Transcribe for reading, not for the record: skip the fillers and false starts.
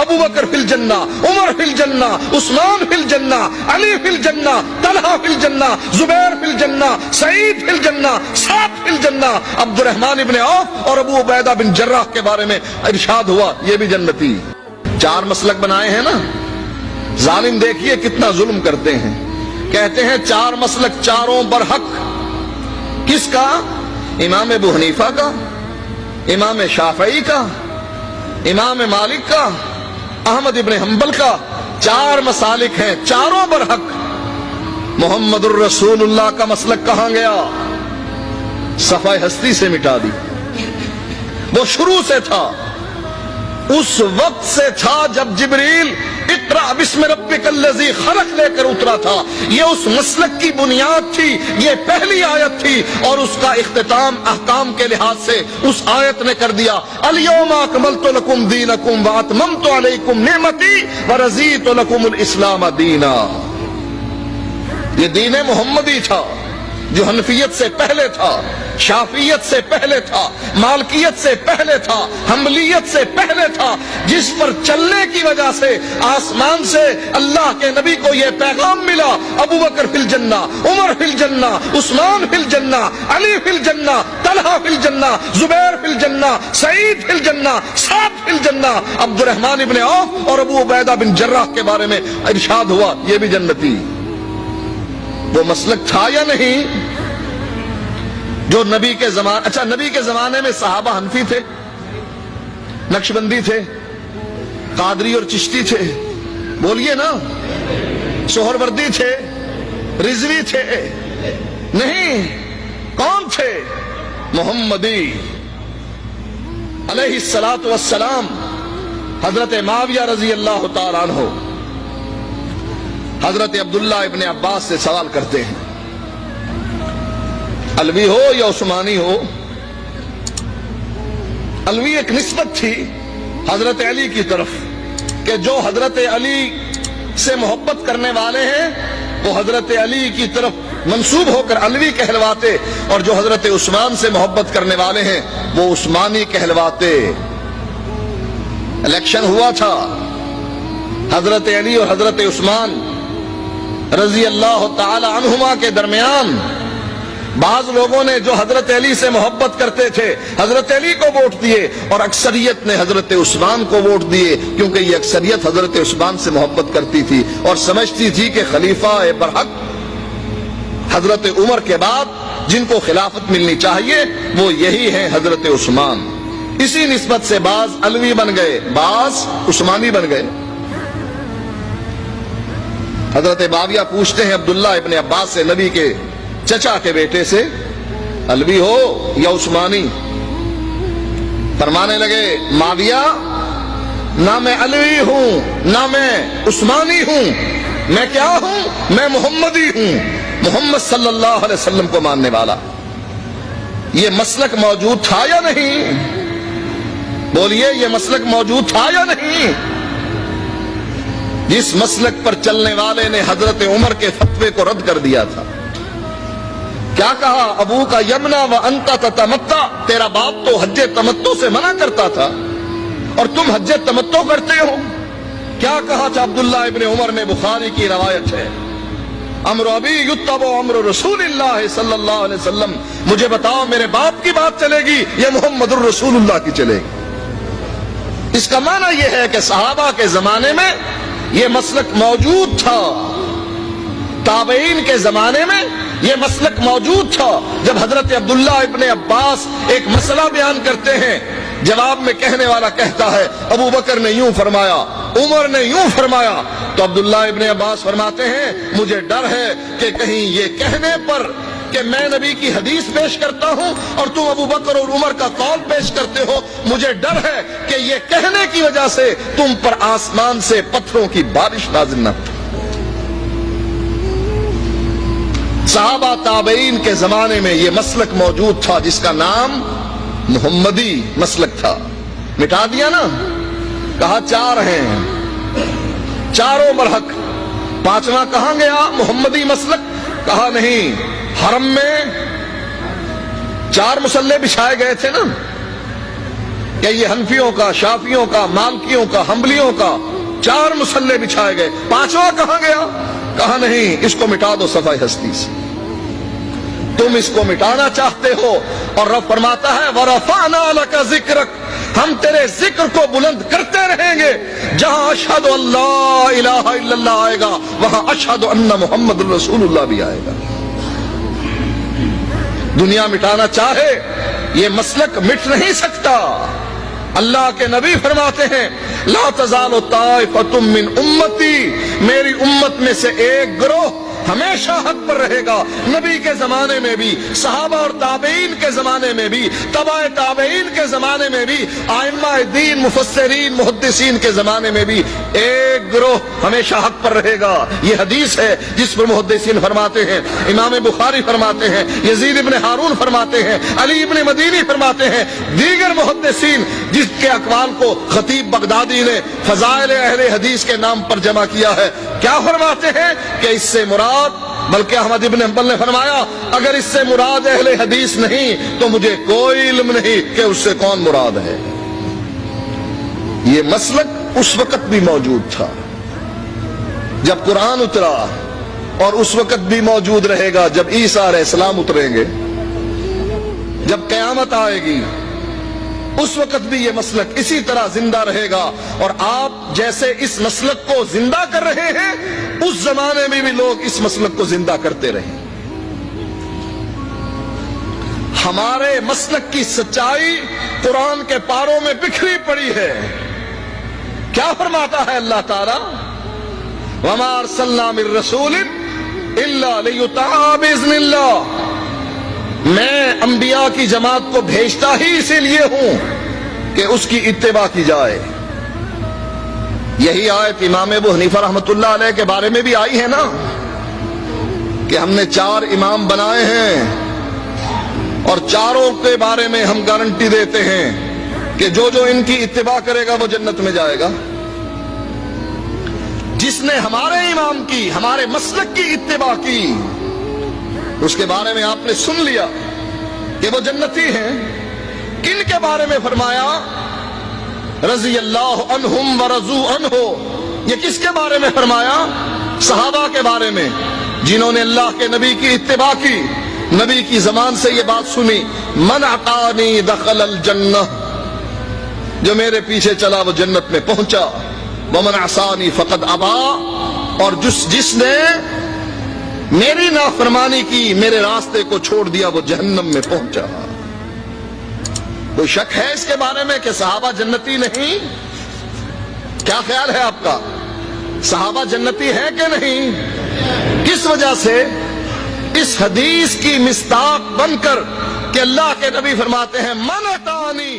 ابو بکر فی الجنہ، عمر فی الجنہ، عثمان فی الجنہ، علی فی الجنہ، طلحہ فی الجنہ، زبیر فی الجنہ، سعید فی الجنہ، سعد فی الجنہ، عبد الرحمن ابن عوف اور ابو عبیدہ بن جراح کے بارے میں ارشاد ہوا یہ بھی جنتی۔ چار مسلک بنائے ہیں نا، ظالم دیکھیے کتنا ظلم کرتے ہیں، کہتے ہیں چار مسلک چاروں برحق۔ کس کا؟ امام ابو حنیفہ کا، امام شافعی کا، امام مالک کا، احمد ابن حنبل کا، چار مسالک ہیں چاروں برحق۔ محمد الرسول اللہ کا مسلک کہاں گیا؟ صفحہ ہستی سے مٹا دی۔ وہ شروع سے تھا، اس وقت سے تھا جب جبریل اقرأ بسم ربک الذی خلق لے کر اترا تھا۔ یہ اس مسلک کی بنیاد تھی، یہ پہلی آیت تھی، اور اس کا اختتام احکام کے لحاظ سے اس آیت نے کر دیا، الیوم اکملت لکم دینکم واتممت علیکم نعمتی ورضیت لکم الاسلام دینا۔ یہ دین محمدی تھا جو حنفیت سے پہلے تھا، شافعیت سے پہلے تھا، مالکیت سے پہلے تھا، حنبلیت سے پہلے تھا، جس پر چلنے کی وجہ سے آسمان سے اللہ کے نبی کو یہ پیغام ملا، ابو بکر فی الجنہ، عمر فی الجنہ، عثمان فی الجنہ، علی فی الجنہ، طلحہ فی الجنہ، زبیر فی الجنہ، سعید فی الجنہ، سعد فی الجنہ، عبد الرحمن ابن عوف اور ابو عبیدہ بن جراح کے بارے میں ارشاد ہوا یہ بھی جنتی۔ وہ مسلک تھا یا نہیں جو نبی کے زمانے، اچھا نبی کے زمانے میں صحابہ حنفی تھے، نقشبندی تھے، قادری اور چشتی تھے، بولیے نا، سہروردی تھے، رضوی تھے؟ نہیں، کون تھے؟ محمدی علیہ الصلوۃ والسلام۔ حضرت معاویہ رضی اللہ تعالیٰ عنہ حضرت عبداللہ ابن عباس سے سوال کرتے ہیں، علوی ہو یا عثمانی ہو، علوی ایک نسبت تھی حضرت علی کی طرف کہ جو حضرت علی سے محبت کرنے والے ہیں وہ حضرت علی کی طرف منسوب ہو کر علوی کہلواتے، اور جو حضرت عثمان سے محبت کرنے والے ہیں وہ عثمانی کہلواتے۔ الیکشن ہوا تھا حضرت علی اور حضرت عثمان رضی اللہ تعالی عنہما کے درمیان۔ بعض لوگوں نے جو حضرت علی سے محبت کرتے تھے حضرت علی کو ووٹ دیے، اور اکثریت نے حضرت عثمان کو ووٹ دیے، کیونکہ یہ اکثریت حضرت عثمان سے محبت کرتی تھی اور سمجھتی تھی کہ خلیفہ برحق حضرت عمر کے بعد جن کو خلافت ملنی چاہیے وہ یہی ہیں حضرت عثمان۔ اسی نسبت سے بعض علوی بن گئے، بعض عثمانی بن گئے۔ حضرت معاویہ پوچھتے ہیں عبداللہ ابن عباس سے، نبی کے چچا کے بیٹے سے، علوی ہو یا عثمانی؟ فرمانے لگے، معاویہ نہ میں علوی ہوں نہ میں عثمانی ہوں، میں کیا ہوں؟ میں محمدی ہوں، محمد صلی اللہ علیہ وسلم کو ماننے والا۔ یہ مسلک موجود تھا یا نہیں؟ بولیے، یہ مسلک موجود تھا یا نہیں؟ جس مسلک پر چلنے والے نے حضرت عمر کے فتوے کو رد کر دیا تھا۔ کیا کہا؟ ابو کا یمنا و انت تتمتع، تیرا باپ تو حج تمتع سے منع کرتا تھا اور تم حج تمتع کرتے ہو۔ کیا کہا تھا عبداللہ ابن عمر نے؟ بخاری کی روایت ہے، امر ابی یتبع امر رسول اللہ صلی اللہ علیہ وسلم، مجھے بتاؤ میرے باپ کی بات چلے گی یا محمد الرسول اللہ کی چلے گی؟ اس کا معنی یہ ہے کہ صحابہ کے زمانے میں یہ مسلک موجود تھا، تابعین کے زمانے میں یہ مسلک موجود تھا۔ جب حضرت عبداللہ ابن عباس ایک مسئلہ بیان کرتے ہیں، جواب میں کہنے والا کہتا ہے ابو بکر نے یوں فرمایا، عمر نے یوں فرمایا، تو عبداللہ ابن عباس فرماتے ہیں مجھے ڈر ہے کہ کہیں یہ کہنے پر کہ میں نبی کی حدیث پیش کرتا ہوں اور تم ابو بکر اور عمر کا قول پیش کرتے ہو، مجھے ڈر ہے کہ یہ کہنے کی وجہ سے تم پر آسمان سے پتھروں کی بارش نازل نہ ہو۔ صحابہ تابعین کے زمانے میں یہ مسلک موجود تھا جس کا نام محمدی مسلک تھا۔ مٹا دیا نا، کہا چار ہیں، چاروں برحق، پانچواں کہاں گیا؟ محمدی مسلک۔ کہا نہیں، حرم میں چار مصلے بچھائے گئے تھے نا، کہ یہ حنفیوں کا، شافیوں کا، مالکیوں کا، حنبلیوں کا 4 مسلے بچھائے گئے، 5واں کہاں گیا؟ کہا نہیں، اس کو مٹا دو صفحہ ہستی سے، تم اس کو مٹانا چاہتے ہو، اور رب فرماتا ہے وَرَفَعْنَا لَكَ ذِكْرَكَ، ہم تیرے ذکر کو بلند کرتے رہیں گے، جہاں اشہد اللہ الہ الا اللہ آئے گا وہاں اشہد ان محمد رسول اللہ بھی آئے گا۔ دنیا مٹانا چاہے یہ مسلک مٹ نہیں سکتا۔ اللہ کے نبی فرماتے ہیں لا تزال طائفۃ من امتی، میری امت میں سے ایک گروہ ہمیشہ حق پر رہے گا، نبی کے زمانے میں بھی، صحابہ اور تابعین کے زمانے میں بھی، تبع تابعین کے زمانے میں بھی، ائمہ دین، مفسرین، محدثین کے زمانے میں بھی ایک گروہ ہمیشہ حق پر رہے گا۔ یہ حدیث ہے جس پر محدثین فرماتے ہیں، امام بخاری فرماتے ہیں، یزید ابن ہارون فرماتے ہیں، علی ابن مدینی فرماتے ہیں، دیگر محدثین جس کے اقوال کو خطیب بغدادی نے فضائل اہل حدیث کے نام پر جمع کیا ہے، کیا فرماتے ہیں کہ اس سے مراد، بلکہ احمد ابن حنبل نے فرمایا اگر اس سے مراد اہل حدیث نہیں تو مجھے کوئی علم نہیں کہ اس سے کون مراد ہے۔ یہ مسلک اس وقت بھی موجود تھا جب قرآن اترا، اور اس وقت بھی موجود رہے گا جب عیسیٰ علیہ السلام اتریں گے، جب قیامت آئے گی، اس وقت بھی یہ مسلک اسی طرح زندہ رہے گا۔ اور آپ جیسے اس مسلک کو زندہ کر رہے ہیں، اس زمانے میں بھی لوگ اس مسلک کو زندہ کرتے رہے۔ ہمارے مسلک کی سچائی قرآن کے پاروں میں بکھری پڑی ہے۔ کیا فرماتا ہے اللہ تعالی؟ وَمَا أَرْسَلْنَا مِن رَّسُولٍ إِلَّا لِيُطَاعَ بِإِذْنِ اللَّهِ، میں انبیاء کی جماعت کو بھیجتا ہی اسی لیے ہوں کہ اس کی اتباع کی جائے۔ یہی آیت امام ابو حنیفہ رحمۃ اللہ علیہ کے بارے میں بھی آئی ہے نا، کہ ہم نے 4 امام بنائے ہیں اور چاروں کے بارے میں ہم گارنٹی دیتے ہیں کہ جو ان کی اتباع کرے گا وہ جنت میں جائے گا۔ جس نے ہمارے امام کی، ہمارے مسلک کی اتباع کی، اس کے بارے میں آپ نے سن لیا کہ وہ جنتی ہیں۔ کن کے بارے میں فرمایا؟ رضی اللہ عنہم ورضوا عنہ۔ یہ کس کے بارے میں فرمایا؟ صحابہ کے بارے میں، جنہوں نے اللہ کے نبی کی اتباع کی، نبی کی زبان سے یہ بات سنی من اطاعنی دخل الجنہ، جو میرے پیچھے چلا وہ جنت میں پہنچا، ومن عصانی فقد ابا، اور جس نے میری نافرمانی کی، میرے راستے کو چھوڑ دیا، وہ جہنم میں پہنچا۔ کوئی شک ہے اس کے بارے میں کہ صحابہ جنتی نہیں؟ کیا خیال ہے آپ کا؟ صحابہ جنتی ہے کہ نہیں؟ کس وجہ سے؟ اس حدیث کی مصداق بن کر کہ اللہ کے نبی فرماتے ہیں من اطاعنی